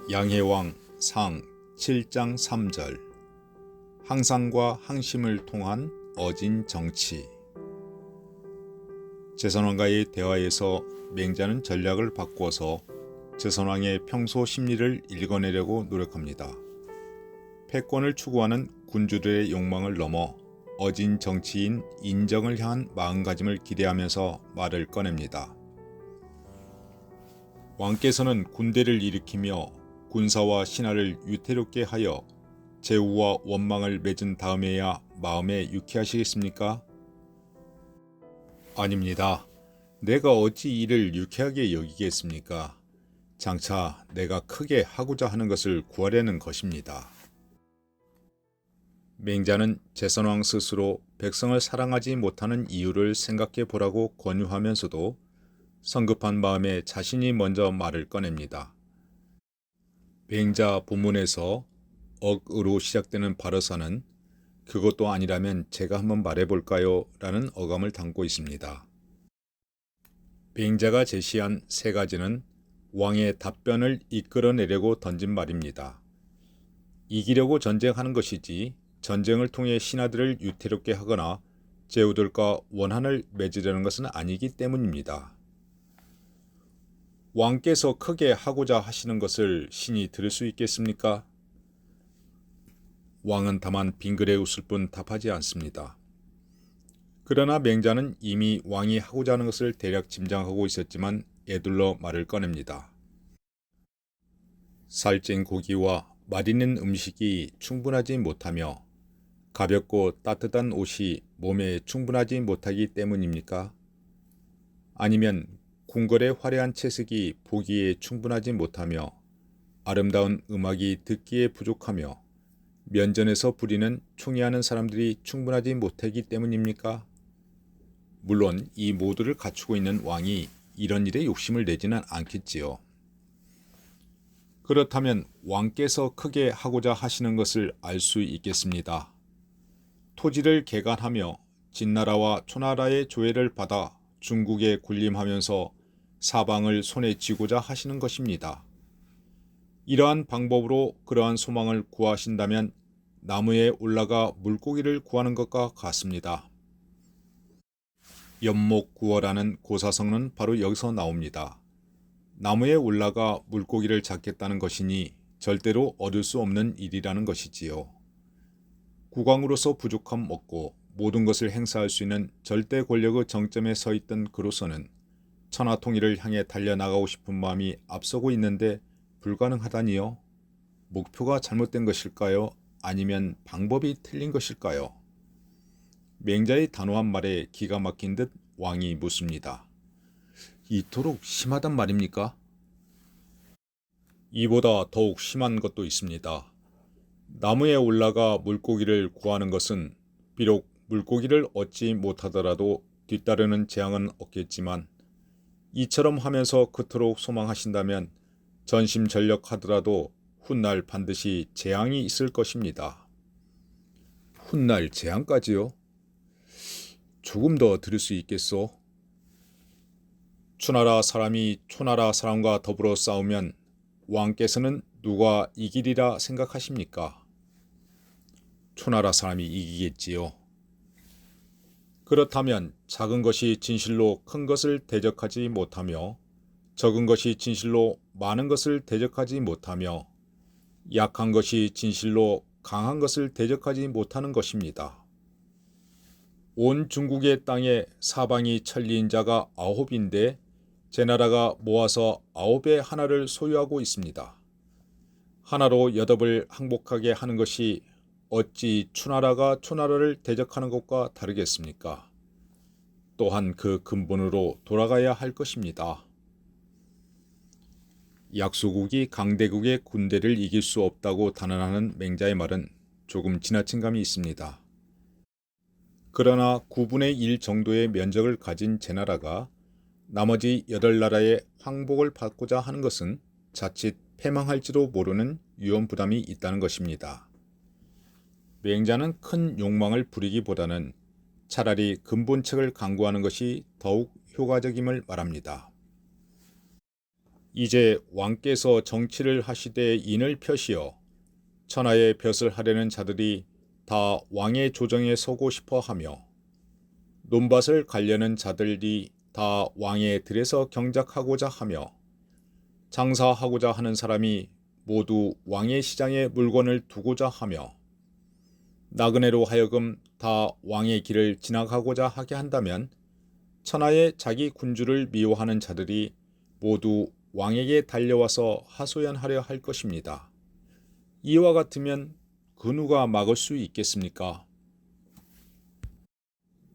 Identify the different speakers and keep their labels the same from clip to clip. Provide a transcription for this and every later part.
Speaker 1: 양해왕 상 7장 3절 항상과 항심을 통한 어진 정치. 제선왕과의 대화에서 맹자는 전략을 바꾸어서 제선왕의 평소 심리를 읽어내려고 노력합니다. 패권을 추구하는 군주들의 욕망을 넘어 어진 정치인 인정을 향한 마음가짐을 기대하면서 말을 꺼냅니다. 왕께서는 군대를 일으키며 군사와 신하를 위태롭게 하여 제후와 원망을 맺은 다음에야 마음에 유쾌하시겠습니까? 아닙니다. 내가 어찌 이를 유쾌하게 여기겠습니까? 장차 내가 크게 하고자 하는 것을 구하려는 것입니다. 맹자는 제선왕 스스로 백성을 사랑하지 못하는 이유를 생각해 보라고 권유하면서도 성급한 마음에 자신이 먼저 말을 꺼냅니다. 맹자 본문에서 억으로 시작되는 발어사는 그것도 아니라면 제가 한번 말해볼까요? 라는 어감을 담고 있습니다. 맹자가 제시한 세 가지는 왕의 답변을 이끌어내려고 던진 말입니다. 이기려고 전쟁하는 것이지 전쟁을 통해 신하들을 유태롭게 하거나 제후들과 원한을 맺으려는 것은 아니기 때문입니다. 왕께서 크게 하고자 하시는 것을 신이 들을 수 있겠습니까? 왕은 다만 빙그레 웃을 뿐 답하지 않습니다. 그러나 맹자는 이미 왕이 하고자 하는 것을 대략 짐작하고 있었지만 에둘러 말을 꺼냅니다. 살찐 고기와 맛있는 음식이 충분하지 못하며 가볍고 따뜻한 옷이 몸에 충분하지 못하기 때문입니까? 아니면 궁궐의 화려한 채색이 보기에 충분하지 못하며 아름다운 음악이 듣기에 부족하며 면전에서 부리는 총애하는 사람들이 충분하지 못하기 때문입니까? 물론 이 모두를 갖추고 있는 왕이 이런 일에 욕심을 내지는 않겠지요. 그렇다면 왕께서 크게 하고자 하시는 것을 알 수 있겠습니다. 토지를 개간하며 진나라와 초나라의 조회를 받아 중국에 군림하면서 사방을 손에 쥐고자 하시는 것입니다. 이러한 방법으로 그러한 소망을 구하신다면 나무에 올라가 물고기를 구하는 것과 같습니다. 연목구어라는 고사성은 바로 여기서 나옵니다. 나무에 올라가 물고기를 잡겠다는 것이니 절대로 얻을 수 없는 일이라는 것이지요. 국왕으로서 부족함 없고 모든 것을 행사할 수 있는 절대 권력의 정점에 서 있던 그로서는 천하통일을 향해 달려나가고 싶은 마음이 앞서고 있는데 불가능하다니요? 목표가 잘못된 것일까요? 아니면 방법이 틀린 것일까요? 맹자의 단호한 말에 기가 막힌 듯 왕이 묻습니다. 이토록 심하단 말입니까? 이보다 더욱 심한 것도 있습니다. 나무에 올라가 물고기를 구하는 것은 비록 물고기를 얻지 못하더라도 뒤따르는 재앙은 없겠지만 이처럼 하면서 그토록 소망하신다면 전심전력하더라도 훗날 반드시 재앙이 있을 것입니다. 훗날 재앙까지요? 조금 더 들을 수 있겠소? 추나라 사람이 초나라 사람과 더불어 싸우면 왕께서는 누가 이기리라 생각하십니까? 초나라 사람이 이기겠지요. 그렇다면 작은 것이 진실로 큰 것을 대적하지 못하며 적은 것이 진실로 많은 것을 대적하지 못하며 약한 것이 진실로 강한 것을 대적하지 못하는 것입니다. 온 중국의 땅에 사방이 천리인 자가 9인데 제 나라가 모아서 9의 하나를 소유하고 있습니다. 하나로 8을 항복하게 하는 것이 어찌 추나라가 초나라를 대적하는 것과 다르겠습니까? 또한 그 근본으로 돌아가야 할 것입니다. 약소국이 강대국의 군대를 이길 수 없다고 단언하는 맹자의 말은 조금 지나친 감이 있습니다. 그러나 9분의 1 정도의 면적을 가진 제나라가 나머지 8나라의 항복을 받고자 하는 것은 자칫 패망할지도 모르는 위험부담이 있다는 것입니다. 맹자는 큰 욕망을 부리기보다는 차라리 근본책을 강구하는 것이 더욱 효과적임을 말합니다. 이제 왕께서 정치를 하시되 인을 펴시어 천하의 볕을 하려는 자들이 다 왕의 조정에 서고 싶어 하며 논밭을 갈려는 자들이 다 왕의 들에서 경작하고자 하며 장사하고자 하는 사람이 모두 왕의 시장에 물건을 두고자 하며 나그네로 하여금 다 왕의 길을 지나가고자 하게 한다면 천하의 자기 군주를 미워하는 자들이 모두 왕에게 달려와서 하소연하려 할 것입니다. 이와 같으면 그 누가 막을 수 있겠습니까?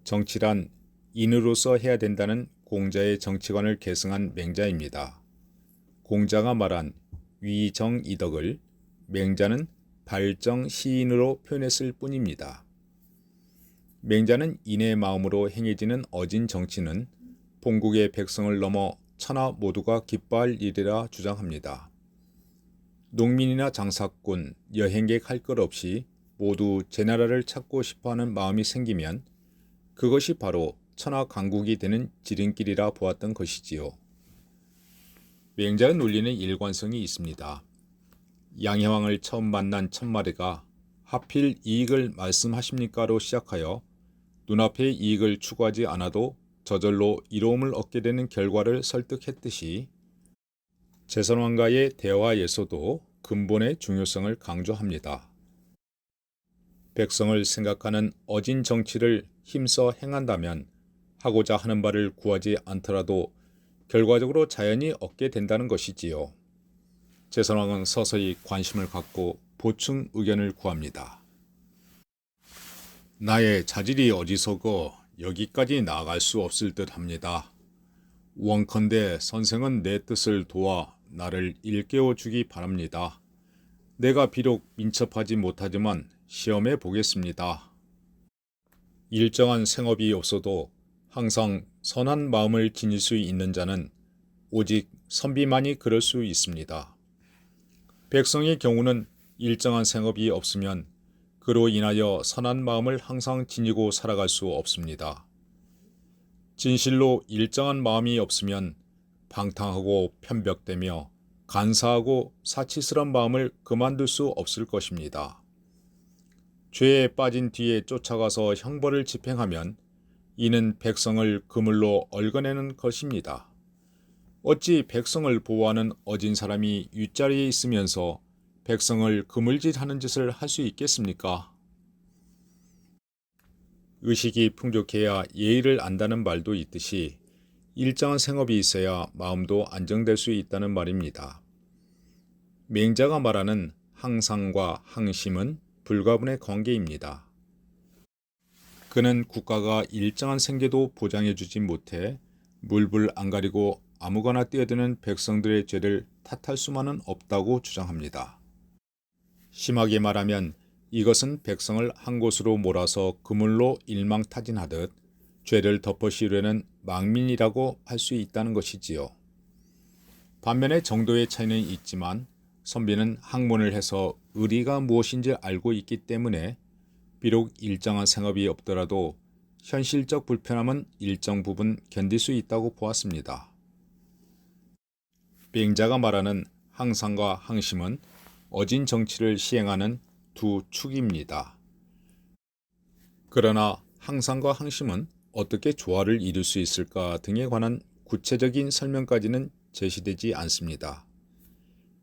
Speaker 1: 정치란 인으로서 해야 된다는 공자의 정치관을 계승한 맹자입니다. 공자가 말한 위정이덕을 맹자는 발정시인으로 표현했을 뿐입니다. 맹자는 인의 마음으로 행해지는 어진 정치는 본국의 백성을 넘어 천하 모두가 기뻐할 일이라 주장합니다. 농민이나 장사꾼, 여행객 할 것 없이 모두 제 나라를 찾고 싶어하는 마음이 생기면 그것이 바로 천하 강국이 되는 지름길이라 보았던 것이지요. 맹자의 논리는 일관성이 있습니다. 양해왕을 처음 만난 천마례가 하필 이익을 말씀하십니까로 시작하여 눈앞의 이익을 추구하지 않아도 저절로 이로움을 얻게 되는 결과를 설득했듯이 제선왕과의 대화에서도 근본의 중요성을 강조합니다. 백성을 생각하는 어진 정치를 힘써 행한다면 하고자 하는 바를 구하지 않더라도 결과적으로 자연히 얻게 된다는 것이지요. 제선왕은 서서히 관심을 갖고 보충 의견을 구합니다. 나의 자질이 어리석어 여기까지 나아갈 수 없을 듯 합니다. 원컨대 선생은 내 뜻을 도와 나를 일깨워 주기 바랍니다. 내가 비록 민첩하지 못하지만 시험해 보겠습니다. 일정한 생업이 없어도 항상 선한 마음을 지닐 수 있는 자는 오직 선비만이 그럴 수 있습니다. 백성의 경우는 일정한 생업이 없으면 그로 인하여 선한 마음을 항상 지니고 살아갈 수 없습니다. 진실로 일정한 마음이 없으면 방탕하고 편벽되며 간사하고 사치스러운 마음을 그만둘 수 없을 것입니다. 죄에 빠진 뒤에 쫓아가서 형벌을 집행하면 이는 백성을 그물로 얽어내는 것입니다. 어찌 백성을 보호하는 어진 사람이 윗자리에 있으면서 백성을 그물질하는 짓을 할 수 있겠습니까? 의식이 풍족해야 예의를 안다는 말도 있듯이 일정한 생업이 있어야 마음도 안정될 수 있다는 말입니다. 맹자가 말하는 항상과 항심은 불가분의 관계입니다. 그는 국가가 일정한 생계도 보장해주지 못해 물불 안 가리고 아무거나 뛰어드는 백성들의 죄를 탓할 수만은 없다고 주장합니다. 심하게 말하면 이것은 백성을 한 곳으로 몰아서 그물로 일망타진하듯 죄를 덮어씌우려는 망민이라고 할 수 있다는 것이지요. 반면에 정도의 차이는 있지만 선비는 학문을 해서 의리가 무엇인지 알고 있기 때문에 비록 일정한 생업이 없더라도 현실적 불편함은 일정 부분 견딜 수 있다고 보았습니다. 맹자가 말하는 항상과 항심은 어진 정치를 시행하는 두 축입니다. 그러나 항상과 항심은 어떻게 조화를 이룰 수 있을까 등에 관한 구체적인 설명까지는 제시되지 않습니다.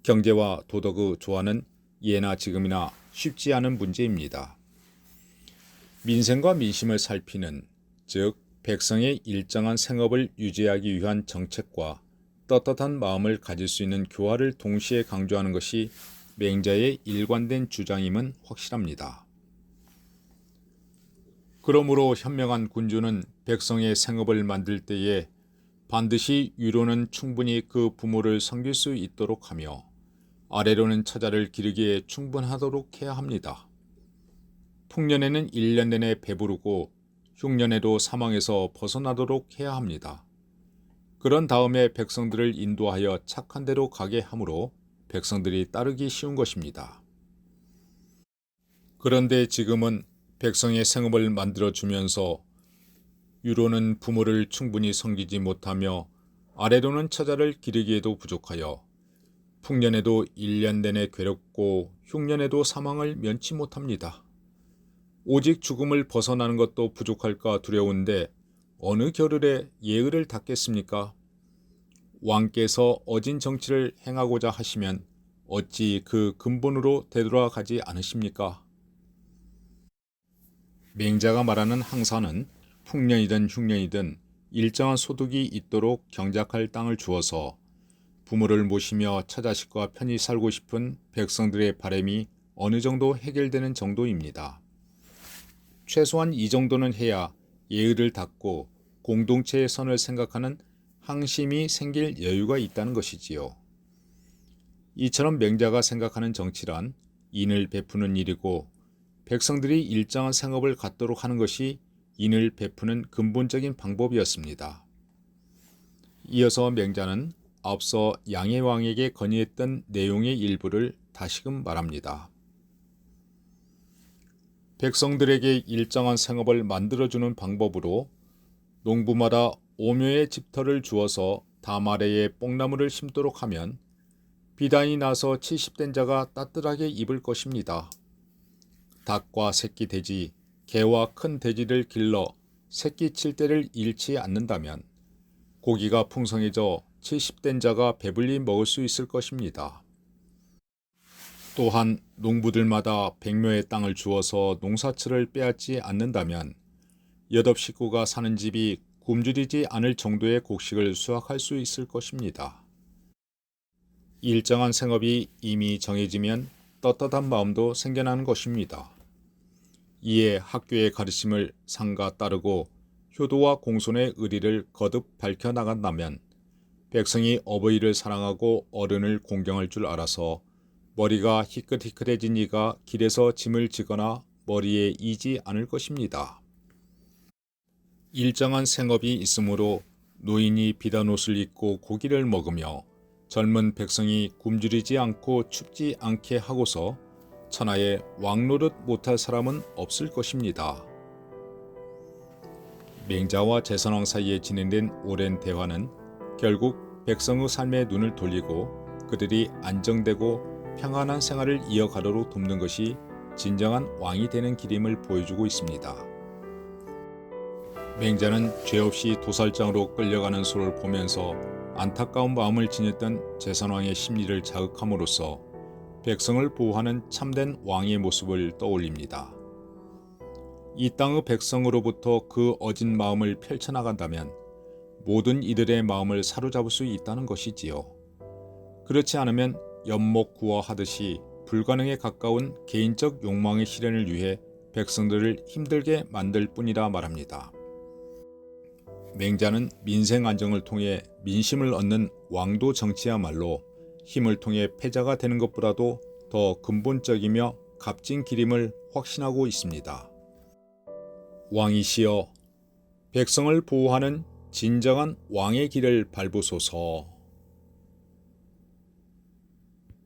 Speaker 1: 경제와 도덕의 조화는 예나 지금이나 쉽지 않은 문제입니다. 민생과 민심을 살피는, 즉 백성의 일정한 생업을 유지하기 위한 정책과 떳떳한 마음을 가질 수 있는 교화를 동시에 강조하는 것이 맹자의 일관된 주장임은 확실합니다. 그러므로 현명한 군주는 백성의 생업을 만들 때에 반드시 위로는 충분히 그 부모를 섬길 수 있도록 하며 아래로는 처자를 기르기에 충분하도록 해야 합니다. 풍년에는 1년 내내 배부르고 흉년에도 사망에서 벗어나도록 해야 합니다. 그런 다음에 백성들을 인도하여 착한 대로 가게 하므로 백성들이 따르기 쉬운 것입니다. 그런데 지금은 백성의 생업을 만들어주면서 유로는 부모를 충분히 섬기지 못하며 아래로는 처자를 기르기에도 부족하여 풍년에도 1년 내내 괴롭고 흉년에도 사망을 면치 못합니다. 오직 죽음을 벗어나는 것도 부족할까 두려운데 어느 겨를에 예의를 닦겠습니까? 왕께서 어진 정치를 행하고자 하시면 어찌 그 근본으로 되돌아가지 않으십니까? 맹자가 말하는 항사는 풍년이든 흉년이든 일정한 소득이 있도록 경작할 땅을 주어서 부모를 모시며 처자식과 편히 살고 싶은 백성들의 바람이 어느 정도 해결되는 정도입니다. 최소한 이 정도는 해야 예의를 닦고 공동체의 선을 생각하는 항심이 생길 여유가 있다는 것이지요. 이처럼 맹자가 생각하는 정치란 인을 베푸는 일이고 백성들이 일정한 생업을 갖도록 하는 것이 인을 베푸는 근본적인 방법이었습니다. 이어서 맹자는 앞서 양해왕에게 건의했던 내용의 일부를 다시금 말합니다. 백성들에게 일정한 생업을 만들어주는 방법으로 농부마다 5묘의 집터를 주어서 담아래에 뽕나무를 심도록 하면 비단이 나서 70된 자가 따뜻하게 입을 것입니다. 닭과 새끼 돼지, 개와 큰 돼지를 길러 새끼 칠 때를 잃지 않는다면 고기가 풍성해져 70된 자가 배불리 먹을 수 있을 것입니다. 또한 농부들마다 100묘의 땅을 주어서 농사철을 빼앗지 않는다면 8식구가 사는 집이 굶주리지 않을 정도의 곡식을 수확할 수 있을 것입니다. 일정한 생업이 이미 정해지면 떳떳한 마음도 생겨나는 것입니다. 이에 학교의 가르침을 삼가 따르고 효도와 공손의 의리를 거듭 밝혀나간다면 백성이 어버이를 사랑하고 어른을 공경할 줄 알아서 머리가 희끗희끗해진 이가 길에서 짐을 지거나 머리에 이지 않을 것입니다. 일정한 생업이 있으므로 노인이 비단 옷을 입고 고기를 먹으며 젊은 백성이 굶주리지 않고 춥지 않게 하고서 천하에 왕노릇 못할 사람은 없을 것입니다. 맹자와 제선왕 사이에 진행된 오랜 대화는 결국 백성의 삶에 눈을 돌리고 그들이 안정되고 평안한 생활을 이어가도록 돕는 것이 진정한 왕이 되는 길임을 보여주고 있습니다. 맹자는 죄 없이 도살장으로 끌려가는 소를 보면서 안타까운 마음을 지녔던 제선왕의 심리를 자극함으로써 백성을 보호하는 참된 왕의 모습을 떠올립니다. 이 땅의 백성으로부터 그 어진 마음을 펼쳐나간다면 모든 이들의 마음을 사로잡을 수 있다는 것이지요. 그렇지 않으면 연목구어하듯이 불가능에 가까운 개인적 욕망의 실현을 위해 백성들을 힘들게 만들 뿐이라 말합니다. 맹자는 민생 안정을 통해 민심을 얻는 왕도 정치야말로 힘을 통해 패자가 되는 것보다도 더 근본적이며 값진 길임을 확신하고 있습니다. 왕이시여, 백성을 보호하는 진정한 왕의 길을 밟으소서.